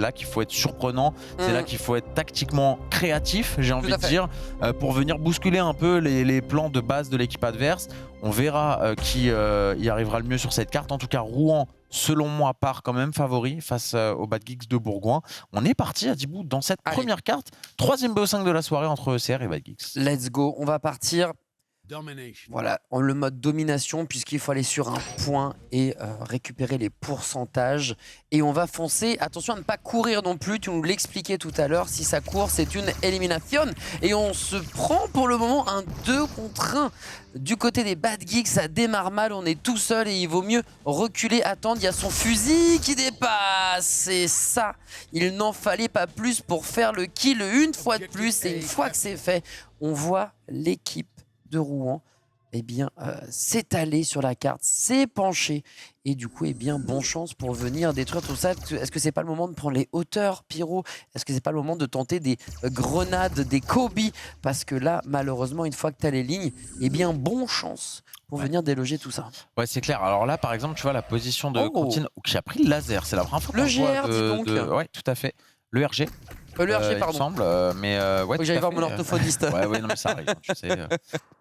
là qu'il faut être surprenant, c'est là qu'il faut être tactiquement créatif, j'ai envie de dire, pour venir bousculer un peu les plans de base de l'équipe adverse. On verra qui y arrivera le mieux sur cette carte. En tout cas, Rouen, selon moi, part quand même favori face aux Bad Geeks de Bourgoin. On est parti à Dibou dans cette première carte. 3e BO5 de la soirée entre ECR et Bad Geeks. Let's go, on va partir. Voilà, en le mode domination, puisqu'il faut aller sur un point et récupérer les pourcentages. Et on va foncer. Attention à ne pas courir non plus. Tu nous l'expliquais tout à l'heure. Si ça court, c'est une élimination. Et on se prend pour le moment un 2 contre 1. Du côté des Bad Geeks, ça démarre mal. On est tout seul et il vaut mieux reculer, attendre. Il y a son fusil qui dépasse. C'est ça. Il n'en fallait pas plus pour faire le kill une fois de plus. Et une fois que c'est fait, on voit l'équipe de Rouen s'étaler sur la carte, s'épancher et du coup bonne chance pour venir détruire tout ça. Est-ce que c'est pas le moment de prendre les hauteurs, Pyro? Est-ce que c'est pas le moment de tenter des grenades, des Kobe? Parce que là malheureusement une fois que tu as les lignes, bonne chance pour venir déloger tout ça. Ouais, c'est clair. Alors là par exemple tu vois la position de Cantine qui a pris le laser, c'est la première fois qu'on GR, dis donc. Ouais, tout à fait. Le RG. Le RG, pardon. Il me semble, mais ouais. J'allais voir mon orthophoniste. Ouais, non, mais ça arrive. Tu sais,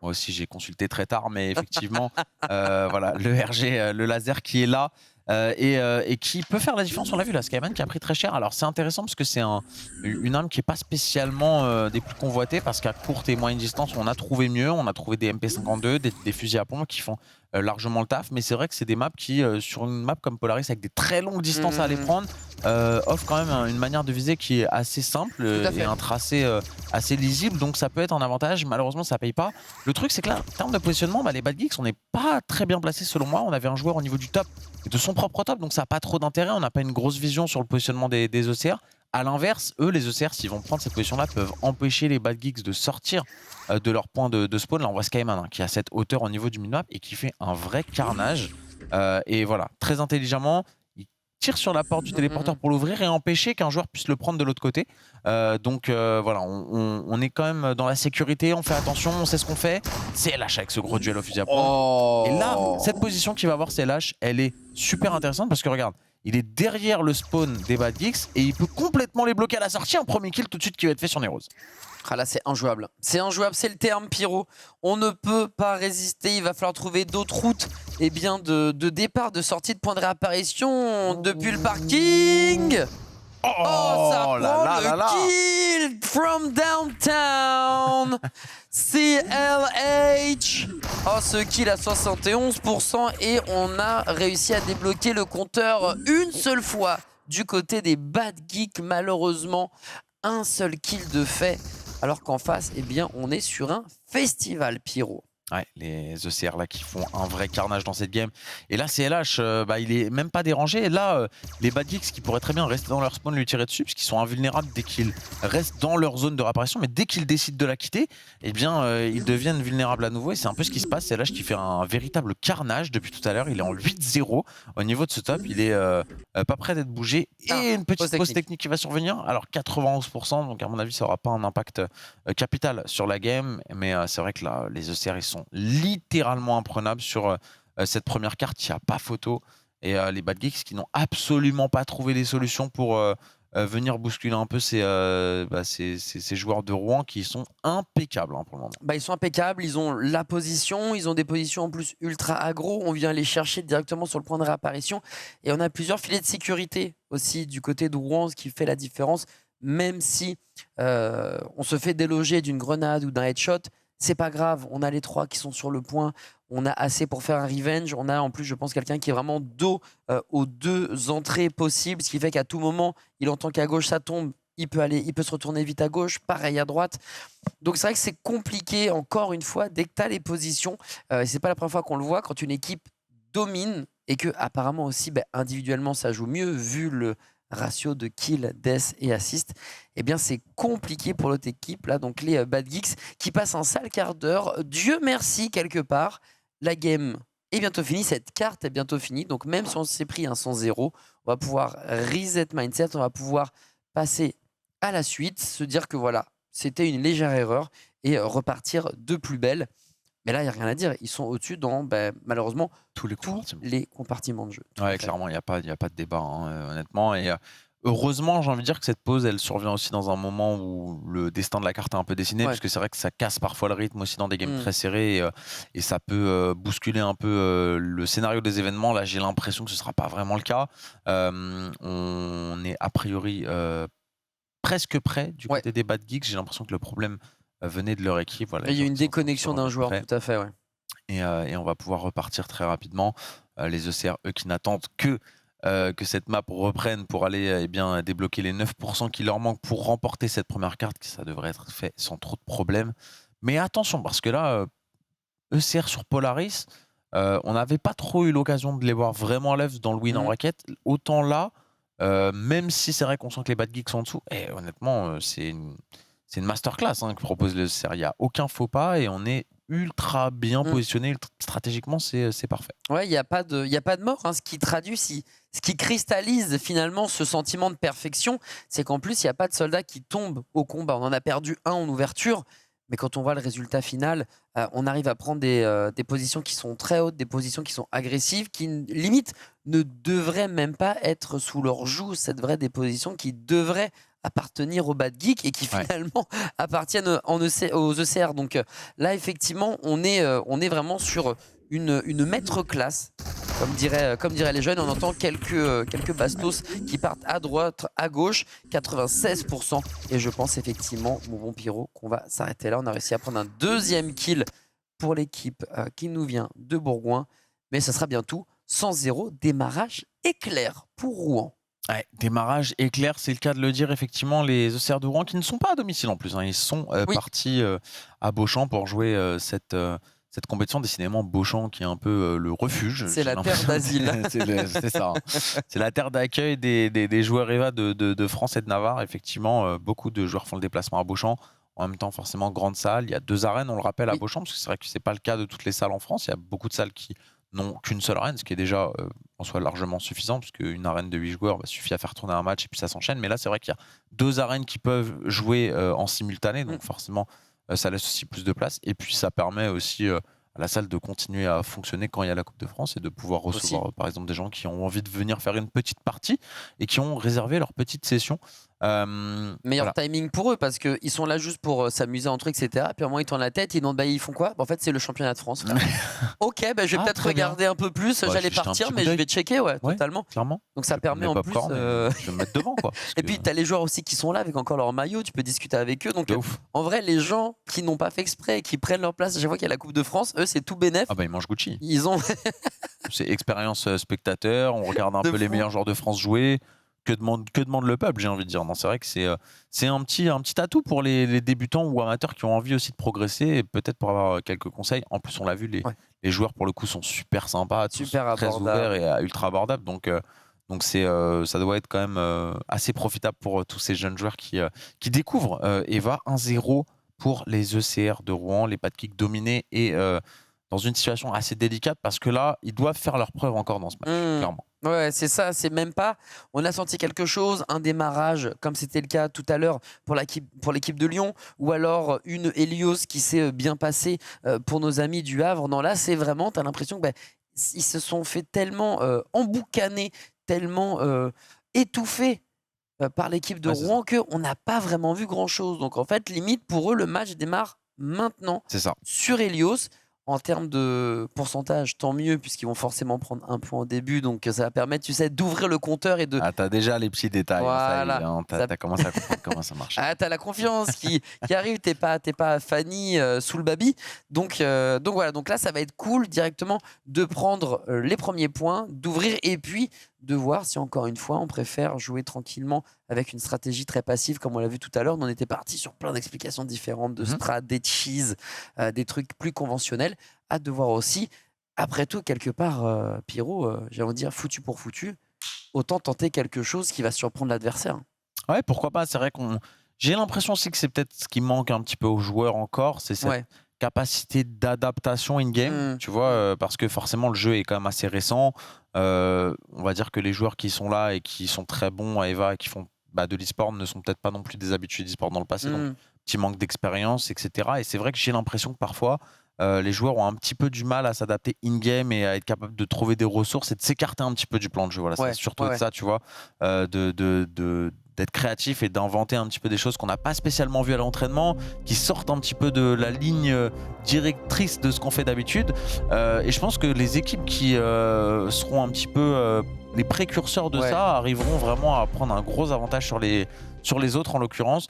moi aussi, j'ai consulté très tard, mais effectivement, voilà, le RG, le laser qui est là et qui peut faire la différence. On l'a vu, la Skyman qui a pris très cher. Alors, c'est intéressant parce que c'est une arme qui n'est pas spécialement des plus convoitées parce qu'à courte et moyenne distance, on a trouvé mieux. On a trouvé des MP52, des fusils à pompe qui font largement le taf, mais c'est vrai que c'est des maps qui, sur une map comme Polaris avec des très longues distances à aller prendre, offrent quand même une manière de viser qui est assez simple et un tracé assez lisible, donc ça peut être un avantage. Malheureusement, ça paye pas. Le truc, c'est que là, en termes de positionnement, les Bad Geeks, on n'est pas très bien placé selon moi. On avait un joueur au niveau du top et de son propre top, donc ça n'a pas trop d'intérêt. On n'a pas une grosse vision sur le positionnement des OCR. A l'inverse, eux, les ECR, s'ils vont prendre cette position-là, peuvent empêcher les Bad Geeks de sortir de leur point de spawn. Là, on voit Skyman qui a cette hauteur au niveau du minimap et qui fait un vrai carnage. Et voilà, très intelligemment, il tire sur la porte du téléporteur pour l'ouvrir et empêcher qu'un joueur puisse le prendre de l'autre côté. Donc voilà, on est quand même dans la sécurité, on fait attention, on sait ce qu'on fait. CLH avec ce gros duel au fusil à pompe. Et là, cette position qu'il va avoir CLH, elle est super intéressante parce que regarde, il est derrière le spawn des Bad Geeks et il peut complètement les bloquer à la sortie. Un premier kill tout de suite qui va être fait sur Neros. Ah là c'est injouable. C'est injouable, c'est le terme Pyro. On ne peut pas résister, il va falloir trouver d'autres routes de départ, de sortie, de point de réapparition depuis le parking. Oh, ça prend le kill from downtown. CLH. Oh, ce kill à 71% et on a réussi à débloquer le compteur une seule fois du côté des Bad Geeks. Malheureusement, un seul kill de fait, alors qu'en face, on est sur un festival, Pyro. Ouais, les ECR là qui font un vrai carnage dans cette game. Et là, CLH, il est même pas dérangé. Et là, les Bad Geeks qui pourraient très bien rester dans leur spawn, lui tirer dessus, parce qu'ils sont invulnérables dès qu'ils restent dans leur zone de réapparition. Mais dès qu'ils décident de la quitter, ils deviennent vulnérables à nouveau. Et c'est un peu ce qui se passe. CLH qui fait un véritable carnage depuis tout à l'heure. Il est en 8-0 au niveau de ce top. Il est pas prêt d'être bougé. Et une petite pause technique qui va survenir. Alors 91%, donc à mon avis, ça n'aura pas un impact capital sur la game. Mais c'est vrai que là, les ECR, ils sont littéralement imprenables sur cette première carte. Il n'y a pas photo. Et les Bad Geeks qui n'ont absolument pas trouvé les solutions pour venir bousculer un peu ces joueurs de Rouen qui sont impeccables pour le moment. Ils sont impeccables, ils ont la position, ils ont des positions en plus ultra aggro. On vient les chercher directement sur le point de réapparition. Et on a plusieurs filets de sécurité aussi du côté de Rouen, ce qui fait la différence. Même si on se fait déloger d'une grenade ou d'un headshot, c'est pas grave, on a les 3 qui sont sur le point, on a assez pour faire un revenge, on a en plus je pense quelqu'un qui est vraiment dos aux 2 entrées possibles, ce qui fait qu'à tout moment, il entend qu'à gauche ça tombe, il peut se retourner vite à gauche, pareil à droite. Donc c'est vrai que c'est compliqué encore une fois, dès que tu as les positions, c'est pas la première fois qu'on le voit, quand une équipe domine et que apparemment aussi individuellement ça joue mieux vu le ratio de kill, death et assist, c'est compliqué pour l'autre équipe là, donc les Bad Geeks qui passent un sale quart d'heure. Dieu merci quelque part, la game est bientôt finie, cette carte est bientôt finie, donc même si on s'est pris un 100-0, on va pouvoir reset mindset, on va pouvoir passer à la suite, se dire que voilà, c'était une légère erreur et repartir de plus belle. Mais là, il n'y a rien à dire. Ils sont au-dessus dans, malheureusement, tous les compartiments de jeu. Ouais, clairement, il n'y a pas de débat, honnêtement. Et heureusement, j'ai envie de dire que cette pause, elle survient aussi dans un moment où le destin de la carte est un peu dessiné, Ouais. parce que c'est vrai que ça casse parfois le rythme aussi dans des games Mmh. très serrés et ça peut bousculer un peu le scénario des événements. Là, j'ai l'impression que ce ne sera pas vraiment le cas. On est a priori presque prêt du Ouais. côté des Bad Geeks. J'ai l'impression que le problème venait de leur équipe. Voilà, Il y a ils une sont déconnexion d'un joueur, prêts. tout à fait, ouais. Et on va pouvoir repartir très rapidement. Les ECR, eux, qui n'attendent que cette map reprenne pour aller eh bien, débloquer les 9% qui leur manquent pour remporter cette première carte, que ça devrait être fait sans trop de problèmes. Mais attention, parce que là, ECR sur Polaris, on n'avait pas trop eu l'occasion de les voir vraiment à l'œuvre dans le win en Mmh. raquette. Autant là, même si c'est vrai qu'on sent que les Bad Geeks sont en dessous, et honnêtement, c'est une masterclass que propose le ECR. Il n'y a aucun faux pas et on est ultra bien Mmh. positionné. Stratégiquement, c'est parfait. Ouais, il y a pas de mort, hein. Ce qui traduit, ce qui cristallise finalement ce sentiment de perfection, c'est qu'en plus, il y a pas de soldat qui tombe au combat. On en a perdu un en ouverture, mais quand on voit le résultat final, on arrive à prendre des positions qui sont très hautes, des positions qui sont agressives, qui limite ne devraient même pas être sous leur joug. Ça devrait être des positions qui devraient appartenir aux Bad Geeks et qui Ouais. finalement appartiennent aux ECR. Donc là, effectivement, on est vraiment sur une maître classe, comme diraient les jeunes. On entend quelques bastos qui partent à droite, à gauche, 96%. Et je pense effectivement, mon bon Pyro, qu'on va s'arrêter là. On a réussi à prendre un deuxième kill pour l'équipe qui nous vient de Bourgoin. Mais ça sera bientôt 100-0, démarrage éclair pour Rouen. Ouais, démarrage éclair, c'est le cas de le dire. Effectivement, les ECR de Rouen qui ne sont pas à domicile en plus. Ils sont Oui. partis à Beauchamp pour jouer cette compétition. Décidément, Beauchamp qui est un peu le refuge. C'est j'ai la terre l'impression. d'asile. C'est ça. C'est la terre d'accueil des joueurs EVA de France et de Navarre. Effectivement, beaucoup de joueurs font le déplacement à Beauchamp. En même temps, forcément, grande salle. Il y a 2 arènes, on le rappelle, à Oui. Beauchamp, parce que c'est vrai que c'est pas le cas de toutes les salles en France. Il y a beaucoup de salles qui n'ont qu'une seule arène, ce qui est déjà en soi largement suffisant, puisque une arène de 8 joueurs suffit à faire tourner un match et puis ça s'enchaîne. Mais là, c'est vrai qu'il y a 2 arènes qui peuvent jouer en simultané, donc forcément, ça laisse aussi plus de place. Et puis, ça permet aussi à la salle de continuer à fonctionner quand il y a la Coupe de France et de pouvoir recevoir, par exemple, des gens qui ont envie de venir faire une petite partie et qui ont réservé leur petite session. Meilleur Voilà. timing pour eux parce qu'ils sont là juste pour s'amuser entre eux, etc. Puis à un moment, ils tournent la tête, ils demandent bah, ils font quoi? Bah, en fait, c'est le championnat de France. frère. Ok, bah, je vais Ah, peut-être très bien. regarder un peu plus. Bah, je J'allais vais jeter un partir, petit coup mais je d'œil. vais checker, ouais, Ouais, totalement. clairement. Donc ça Je vais prendre permet mes en plus. popcorn et je vais me mettre devant, quoi. parce Et que puis, tu as les joueurs aussi qui sont là avec encore leur maillot, tu peux discuter avec eux. Donc, de ouf. en vrai, les gens qui n'ont pas fait exprès et qui prennent leur place à chaque fois qu'il y a la Coupe de France, eux, c'est tout bénef. Ah bah, ils mangent Gucci. Ils ont. C'est expérience spectateur, on regarde un De peu les fou. meilleurs joueurs de France jouer. Que demande le peuple, j'ai envie de dire. Non, c'est vrai que c'est un petit atout pour les débutants ou amateurs qui ont envie aussi de progresser et peut-être pour avoir quelques conseils. En plus, on l'a vu, Ouais. les joueurs pour le coup sont super sympas, tous Super très abordable. ouverts et ultra abordables. Donc ça doit être quand même assez profitable pour tous ces jeunes joueurs qui découvrent Eva. 1-0 pour les ECR de Rouen, les Bad Geeks dominés et dans une situation assez délicate parce que là, ils doivent faire leur preuve encore dans ce match, clairement. Ouais, c'est ça, c'est même pas. On a senti quelque chose, un démarrage, comme c'était le cas tout à l'heure pour l'équipe de Lyon, ou alors une Helios qui s'est bien passée pour nos amis du Havre. Non, là, c'est vraiment, tu as l'impression que ils se sont fait tellement emboucaner, tellement étouffés par l'équipe de Ouais, c'est Rouen qu'on n'a pas vraiment vu grand-chose. Donc en fait, limite, pour eux, le match démarre maintenant C'est ça. sur Helios. En termes de pourcentage, tant mieux, puisqu'ils vont forcément prendre un point au début. Donc ça va permettre, tu sais, d'ouvrir le compteur et de. Ah, t'as déjà les petits détails. Voilà. Ça y est, hein, t'as commencé à comprendre comment ça marche. Ah, t'as la confiance qui arrive, t'es pas Fanny sous le baby. Donc voilà, donc là, ça va être cool directement de prendre les premiers points, d'ouvrir et puis de voir si encore une fois on préfère jouer tranquillement avec une stratégie très passive comme on l'a vu tout à l'heure. On était parti sur plein d'explications différentes de strat, des cheese, des trucs plus conventionnels. Hâte de voir aussi. Après tout, quelque part, Pierrot, j'ai envie de dire foutu pour foutu, autant tenter quelque chose qui va surprendre l'adversaire. Ouais, pourquoi pas. C'est vrai j'ai l'impression aussi que c'est peut-être ce qui manque un petit peu aux joueurs encore, c'est cette capacité d'adaptation in-game, tu vois, parce que forcément le jeu est quand même assez récent. On va dire que les joueurs qui sont là et qui sont très bons à EVA et qui font de l'e-sport ne sont peut-être pas non plus des habitués d'e-sport dans le passé, donc petit manque d'expérience, etc. Et c'est vrai que j'ai l'impression que parfois, les joueurs ont un petit peu du mal à s'adapter in-game et à être capable de trouver des ressources et de s'écarter un petit peu du plan de jeu. Voilà, Ouais, c'est surtout ouais. ça, tu vois, d'être créatif et d'inventer un petit peu des choses qu'on n'a pas spécialement vues à l'entraînement, qui sortent un petit peu de la ligne directrice de ce qu'on fait d'habitude. Et je pense que les équipes qui seront un petit peu les précurseurs de Ouais. ça arriveront vraiment à prendre un gros avantage sur les autres en l'occurrence.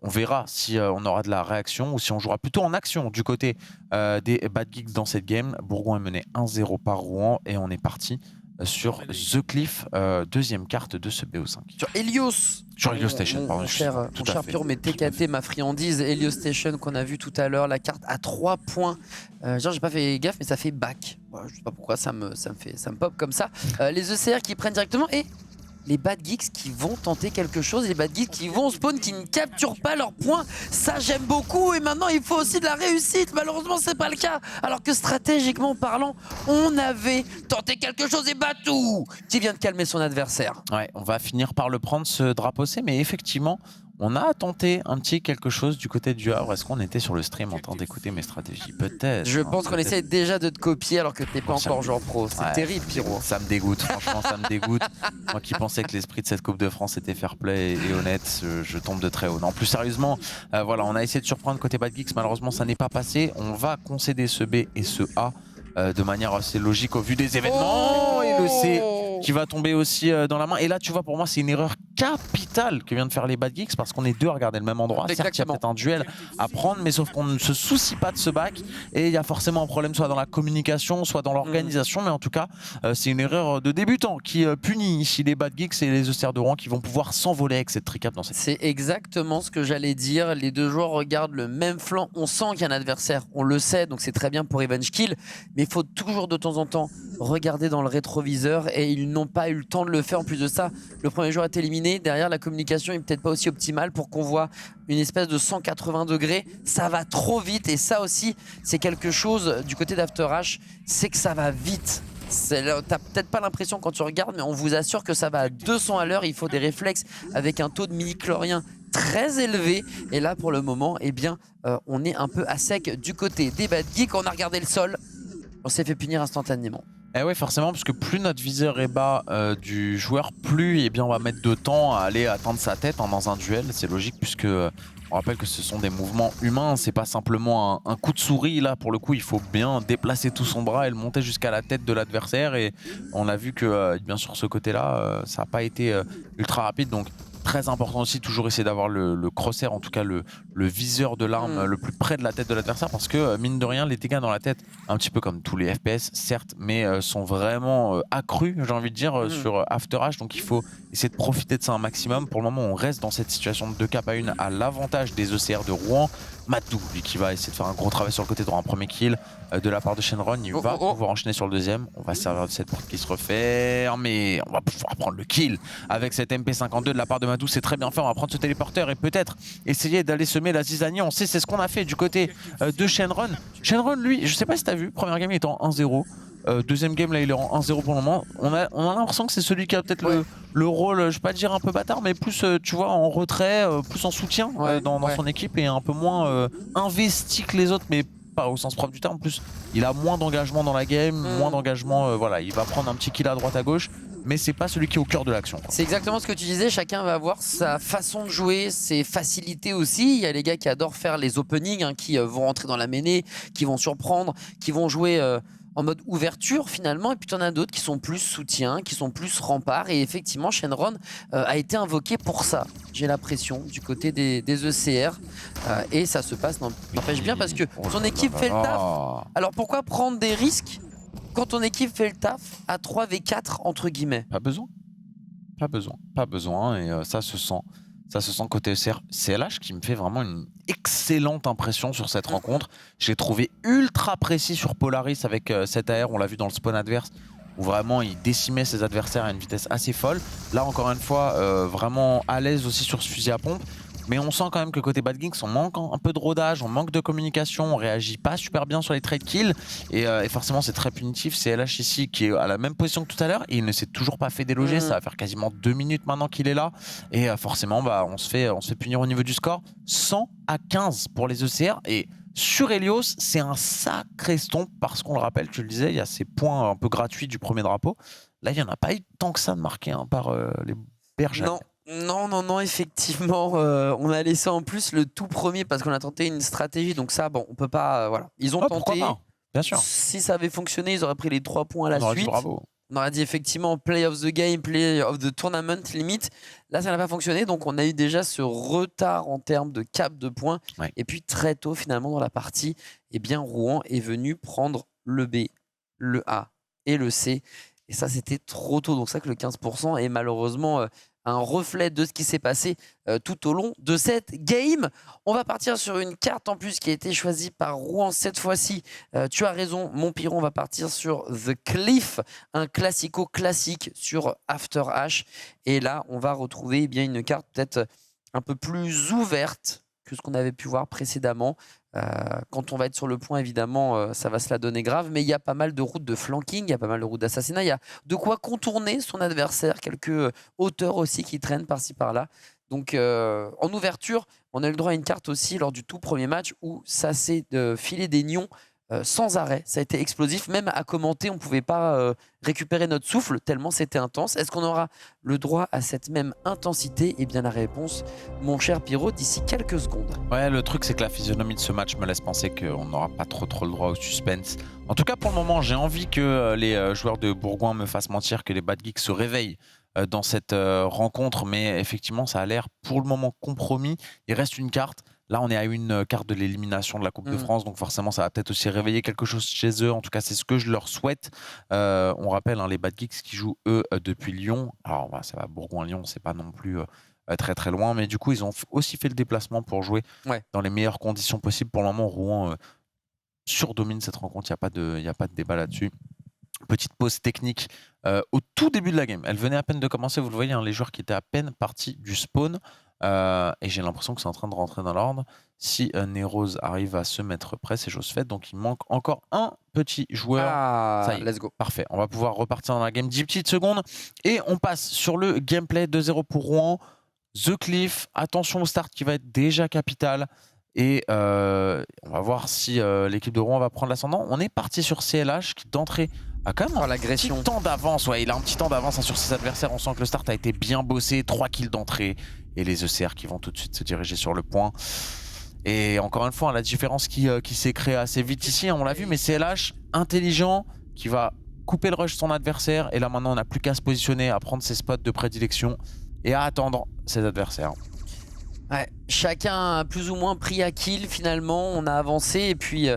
On verra si on aura de la réaction ou si on jouera plutôt en action du côté des Bad Geeks dans cette game. Bourgoin est mené 1-0 par Rouen et on est parti sur The Cliff, deuxième carte de ce BO5. Sur Helios. Sur Helios Station, pardon. Mon cher Pure, mais TKT, ma friandise, Helios Station qu'on a vu tout à l'heure, la carte à 3 points. Genre, j'ai pas fait gaffe, mais ça fait back. Voilà, je sais pas pourquoi, ça me pop comme ça. Les ECR qui prennent directement et les Bad Geeks qui vont tenter quelque chose, les Bad Geeks qui vont spawn, qui ne capturent pas leurs points. Ça, j'aime beaucoup. Et maintenant, il faut aussi de la réussite. Malheureusement, c'est pas le cas. Alors que stratégiquement parlant, on avait tenté quelque chose et Batou qui vient de calmer son adversaire. Ouais, on va finir par le prendre ce drapeau C, mais effectivement, on a tenté un petit quelque chose du côté du Havre. Est-ce qu'on était sur le stream en train d'écouter mes stratégies? Peut-être. Je pense qu'on essaie déjà de te copier alors que t'es pas encore joueur pro. C'est Ouais, terrible, Pyro. Ça me dégoûte, franchement, ça me dégoûte. Moi qui pensais que l'esprit de cette Coupe de France était fair play et honnête, je tombe de très haut. Non, plus sérieusement, voilà, on a essayé de surprendre côté Bad Geeks, malheureusement ça n'est pas passé. On va concéder ce B et ce A de manière assez logique au vu des événements. Et le C qui va tomber aussi dans la main. Et là, tu vois, pour moi, c'est une erreur capitale que vient de faire les Bad Geeks parce qu'on est deux à regarder le même endroit. Certes, il y a peut-être un duel à prendre, mais sauf qu'on ne se soucie pas de ce back. Et il y a forcément un problème soit dans la communication, soit dans l'organisation. Mais en tout cas, c'est une erreur de débutant qui punit ici les Bad Geeks et les ECR de Rouen qui vont pouvoir s'envoler avec cette tricap dans cette. C'est exactement ce que j'allais dire. Les deux joueurs regardent le même flanc. On sent qu'il y a un adversaire. On le sait, donc c'est très bien pour Revenge Kill. Mais il faut toujours de temps en temps regarder dans le rétroviseur et ils n'ont pas eu le temps de le faire. En plus de ça, le premier joueur est éliminé. Derrière, la communication est peut-être pas aussi optimale pour qu'on voit une espèce de 180 degrés. Ça va trop vite et ça aussi, c'est quelque chose du côté d'After H, c'est que ça va vite. T'as peut-être pas l'impression quand tu regardes, mais on vous assure que ça va à 200 à l'heure. Il faut des réflexes avec un taux de midi-chlorien très élevé. Et là, pour le moment, eh bien, on est un peu à sec du côté des Bad Geeks. On a regardé le sol, on s'est fait punir instantanément. Eh oui, forcément, parce que plus notre viseur est bas du joueur, plus eh bien, on va mettre de temps à aller atteindre sa tête dans un duel. C'est logique puisque on rappelle que ce sont des mouvements humains, c'est pas simplement un coup de souris. Là, pour le coup, il faut bien déplacer tout son bras et le monter jusqu'à la tête de l'adversaire. Et on a vu que, bien sûr, ce côté-là, ça n'a pas été ultra rapide. Donc, très important aussi, toujours essayer d'avoir le crosshair, en tout cas le viseur de l'arme le plus près de la tête de l'adversaire, parce que mine de rien, les dégâts dans la tête, un petit peu comme tous les FPS, certes, mais sont vraiment accrus, j'ai envie de dire, sur After H. Donc il faut essayer de profiter de ça un maximum. Pour le moment, on reste dans cette situation de 2 cap à 1 à l'avantage des ECR de Rouen. Matou, lui, qui va essayer de faire un gros travail sur le côté droit, un premier kill de la part de Shenron. Il va pouvoir enchaîner sur le deuxième. On va servir de cette porte qui se referme et on va pouvoir prendre le kill avec cette MP52 de la part de Matou. C'est très bien fait. On va prendre ce téléporteur et peut-être essayer d'aller semer la zizanie. On sait, c'est ce qu'on a fait du côté de Shenron. Shenron, lui, je sais pas si t'as vu, première game il était en 1-0. Deuxième game, là, il est en 1-0 pour le moment. On a l'impression que c'est celui qui a peut-être le rôle, je vais pas dire un peu bâtard, mais plus, tu vois, en retrait, plus en soutien dans son équipe et un peu moins investi que les autres, mais pas au sens propre du terme. En plus, il a moins d'engagement dans la game, moins d'engagement. Voilà, il va prendre un petit kill à droite à gauche, mais c'est pas celui qui est au cœur de l'action. C'est exactement ce que tu disais. Chacun va avoir sa façon de jouer, ses facilités aussi. Il y a les gars qui adorent faire les openings, qui vont rentrer dans la mêlée, qui vont surprendre, qui vont jouer en mode ouverture finalement, et puis tu en as d'autres qui sont plus soutien, qui sont plus rempart, et effectivement Shenron a été invoqué pour ça, j'ai l'impression, du côté des ECR, et ça se passe, n'empêche bien, parce que son équipe fait le taf. Alors pourquoi prendre des risques quand ton équipe fait le taf à 3v4 entre guillemets? Pas besoin, pas besoin, et ça se sent. Ça se sent côté CLH qui me fait vraiment une excellente impression sur cette rencontre. J'ai trouvé ultra précis sur Polaris avec cet AR, on l'a vu dans le spawn adverse, où vraiment il décimait ses adversaires à une vitesse assez folle. Là encore une fois, vraiment à l'aise aussi sur ce fusil à pompe. Mais on sent quand même que côté Bad Geeks, on manque un peu de rodage, on manque de communication, on réagit pas super bien sur les trade kills. Et forcément, c'est très punitif. C'est LH ici qui est à la même position que tout à l'heure. Il ne s'est toujours pas fait déloger. Ça va faire quasiment 2 minutes maintenant qu'il est là. Et forcément, on se fait punir au niveau du score. 100 à 15 pour les ECR. Et Sur Helios, c'est un sacré stomp parce qu'on le rappelle, tu le disais, il y a ces points un peu gratuits du premier drapeau. Là, il n'y en a pas eu tant que ça de marqué par les bergers. Non, effectivement, on a laissé en plus le tout premier parce qu'on a tenté une stratégie. Donc ça, bon, on peut pas, voilà. Ils ont tenté. Bien sûr. Si ça avait fonctionné, ils auraient pris les 3 points à la suite. Bravo. On aurait dit effectivement play of the game, play of the tournament limite. Là, ça n'a pas fonctionné. Donc, on a eu déjà ce retard en termes de cap de points. Ouais. Et puis, très tôt, finalement, dans la partie, eh bien, Rouen est venu prendre le B, le A et le C. Et ça, c'était trop tôt. Donc, c'est ça que le 15% est malheureusement un reflet de ce qui s'est passé tout au long de cette game. On va partir sur une carte en plus qui a été choisie par Rouen cette fois-ci. Tu as raison, mon Piron, on va partir sur The Cliff, un classico classique sur After H. Et là, on va retrouver bien une carte peut-être un peu plus ouverte que ce qu'on avait pu voir précédemment. Quand on va être sur le point, évidemment, ça va se la donner grave, mais il y a pas mal de routes de flanking, il y a pas mal de routes d'assassinat, il y a de quoi contourner son adversaire, quelques hauteurs aussi qui traînent par-ci par-là. Donc en ouverture, on a eu le droit à une carte aussi lors du tout premier match où ça s'est filé des nions sans arrêt, ça a été explosif, même à commenter, on ne pouvait pas récupérer notre souffle tellement c'était intense. Est-ce qu'on aura le droit à cette même intensité? Eh bien la réponse, mon cher Pierrot, d'ici quelques secondes. Ouais, le truc c'est que la physionomie de ce match me laisse penser qu'on n'aura pas trop le droit au suspense. En tout cas pour le moment, j'ai envie que les joueurs de Bourgoin me fassent mentir, que les Bad Geeks se réveillent dans cette rencontre, mais effectivement ça a l'air pour le moment compromis. Il reste une carte. Là, on est à une carte de l'élimination de la Coupe de France, donc forcément, ça va peut-être aussi réveiller quelque chose chez eux. En tout cas, c'est ce que je leur souhaite. On rappelle, les Bad Geeks qui jouent, eux, depuis Lyon. Alors, ça va, Bourgoin-Lyon, c'est pas non plus très loin, mais du coup, ils ont aussi fait le déplacement pour jouer dans les meilleures conditions possibles. Pour le moment, Rouen surdomine cette rencontre, il n'y a pas de débat là-dessus. Petite pause technique au tout début de la game. Elle venait à peine de commencer, vous le voyez, les joueurs qui étaient à peine partis du spawn. Et j'ai l'impression que c'est en train de rentrer dans l'ordre. Si Neroz arrive à se mettre prêt, c'est chose faite. Donc il manque encore un petit joueur. Ça y est, let's go. Parfait, on va pouvoir repartir dans la game 10 petites secondes. Et on passe sur le gameplay 2-0 pour Rouen. The Cliff, attention au start qui va être déjà capital. Et on va voir si l'équipe de Rouen va prendre l'ascendant. On est parti sur CLH qui d'entrée a quand même un petit temps d'avance. Ouais, il a un petit temps d'avance sur ses adversaires. On sent que le start a été bien bossé. 3 kills d'entrée. Et les ECR qui vont tout de suite se diriger sur le point. Et encore une fois, la différence qui s'est créée assez vite ici, on l'a vu, mais CLH, intelligent, qui va couper le rush de son adversaire. Et là maintenant, on n'a plus qu'à se positionner, à prendre ses spots de prédilection et à attendre ses adversaires. Ouais, chacun a plus ou moins pris à kill finalement, on a avancé et puis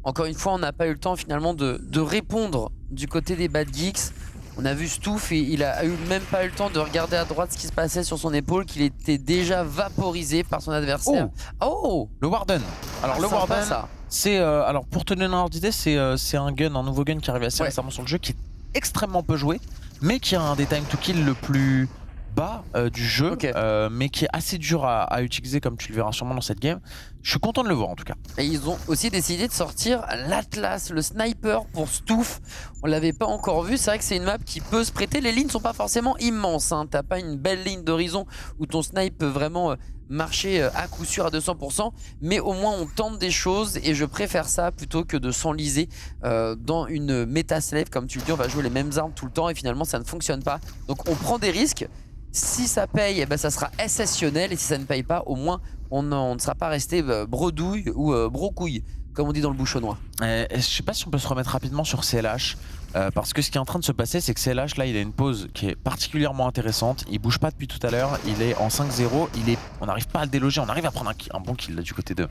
encore une fois on n'a pas eu le temps finalement de répondre du côté des Bad Geeks. On a vu Stouff et il a même pas eu le temps de regarder à droite ce qui se passait sur son épaule, qu'il était déjà vaporisé par son adversaire. Oh, le Warden. Alors le Warden, c'est alors pour te donner un ordre d'idée, c'est un nouveau gun qui arrive assez récemment sur le jeu, qui est extrêmement peu joué, mais qui a un des time to kill le plus bas du jeu, mais qui est assez dur à utiliser, comme tu le verras sûrement dans cette game. Je suis content de le voir en tout cas. Et ils ont aussi décidé de sortir l'Atlas, le sniper pour Stouff. On l'avait pas encore vu, c'est vrai que c'est une map qui peut se prêter. Les lignes sont pas forcément immenses, hein. T'as pas une belle ligne d'horizon où ton snipe peut vraiment marcher à coup sûr à 200%, mais au moins on tente des choses et je préfère ça plutôt que de s'enliser dans une méta slave. Comme tu le dis, on va jouer les mêmes armes tout le temps et finalement ça ne fonctionne pas. Donc on prend des risques. Si ça paye, eh ben ça sera exceptionnel, et si ça ne paye pas, au moins on ne sera pas resté bredouille ou brocouille, comme on dit dans le bouchonnois. Je sais pas si on peut se remettre rapidement sur CLH, parce que ce qui est en train de se passer, c'est que CLH, là, il a une pause qui est particulièrement intéressante. Il bouge pas depuis tout à l'heure, il est en 5-0, on n'arrive pas à le déloger, on arrive à prendre un bon kill là, du côté de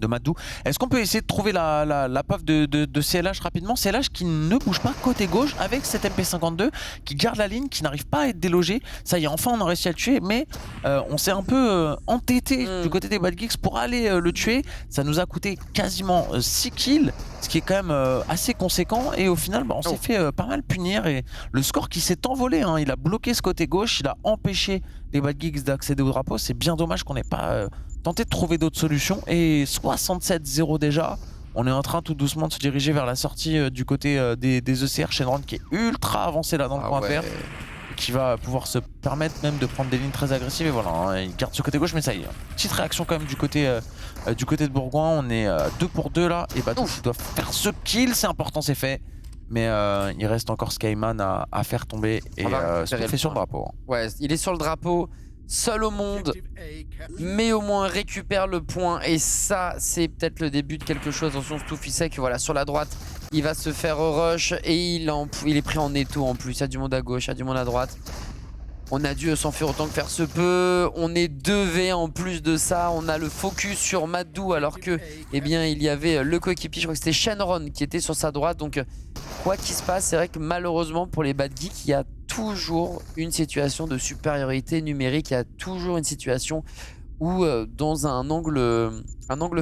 Madou. Est-ce qu'on peut essayer de trouver la puff de CLH rapidement? CLH qui ne bouge pas côté gauche avec cette MP52, qui garde la ligne, qui n'arrive pas à être délogé. Ça y est, enfin on a réussi à le tuer, mais on s'est un peu entêté du côté des Bad Geeks pour aller le tuer. Ça nous a coûté quasiment 6 kills, ce qui est quand même assez conséquent, et au final on s'est fait pas mal punir, et le score qui s'est envolé, hein, il a bloqué ce côté gauche, il a empêché les Bad Geeks d'accéder au drapeau. C'est bien dommage qu'on n'ait pas tenté de trouver d'autres solutions. Et 67-0 déjà, on est en train tout doucement de se diriger vers la sortie du côté des ECR. Shenron qui est ultra avancé là dans le coin vert. qui va pouvoir se permettre même de prendre des lignes très agressives. Et voilà, hein, il garde ce côté gauche, mais ça y est. Petite réaction quand même du côté de Bourgoin. On est 2 pour 2 là. Et Badou doit faire ce kill, c'est important, c'est fait. Mais il reste encore Skyman à faire tomber. Et c'est fait sur le drapeau. Ouais, il est sur le drapeau, seul au monde, mais au moins récupère le point. Et ça, c'est peut-être le début de quelque chose. Attention, Stouff, il sait que voilà, sur la droite, il va se faire rush. Et il est pris en étau en plus. Il y a du monde à gauche, il y a du monde à droite. On a dû s'en faire autant que faire se peut. On est 2v en plus de ça. On a le focus sur Madou alors que, eh bien, il y avait le coéquipier. Je crois que c'était Shenron qui était sur sa droite. Donc, quoi qu'il se passe, c'est vrai que malheureusement pour les Bad Geeks, il y a toujours une situation de supériorité numérique. Il y a toujours une situation où, dans un angle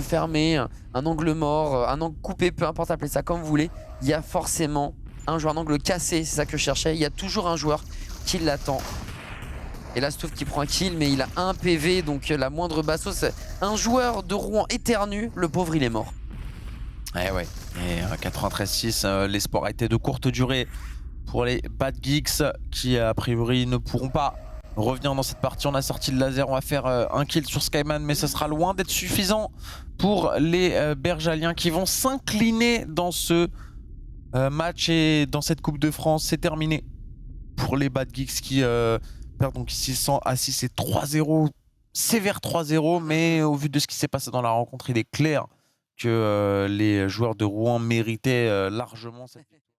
fermé, un angle mort, un angle coupé, peu importe, appelez ça comme vous voulez, il y a forcément un joueur, un angle cassé, c'est ça que je cherchais. Il y a toujours un joueur qui l'attend. Et là, Stouff qui prend un kill, mais il a 1 PV, donc la moindre basso, c'est un joueur de Rouen éternue, le pauvre il est mort. Eh ouais, et 93-6, l'espoir a été de courte durée pour les Bad Geeks qui a priori ne pourront pas revenir dans cette partie. On a sorti le laser, on va faire un kill sur Skyman, mais ce sera loin d'être suffisant pour les Bergaliens qui vont s'incliner dans ce match et dans cette Coupe de France. C'est terminé pour les Bad Geeks qui perdent donc ici 100 à 6 et 3-0, sévère 3-0, mais au vu de ce qui s'est passé dans la rencontre, il est clair que les joueurs de Rouen méritaient largement cette victoire.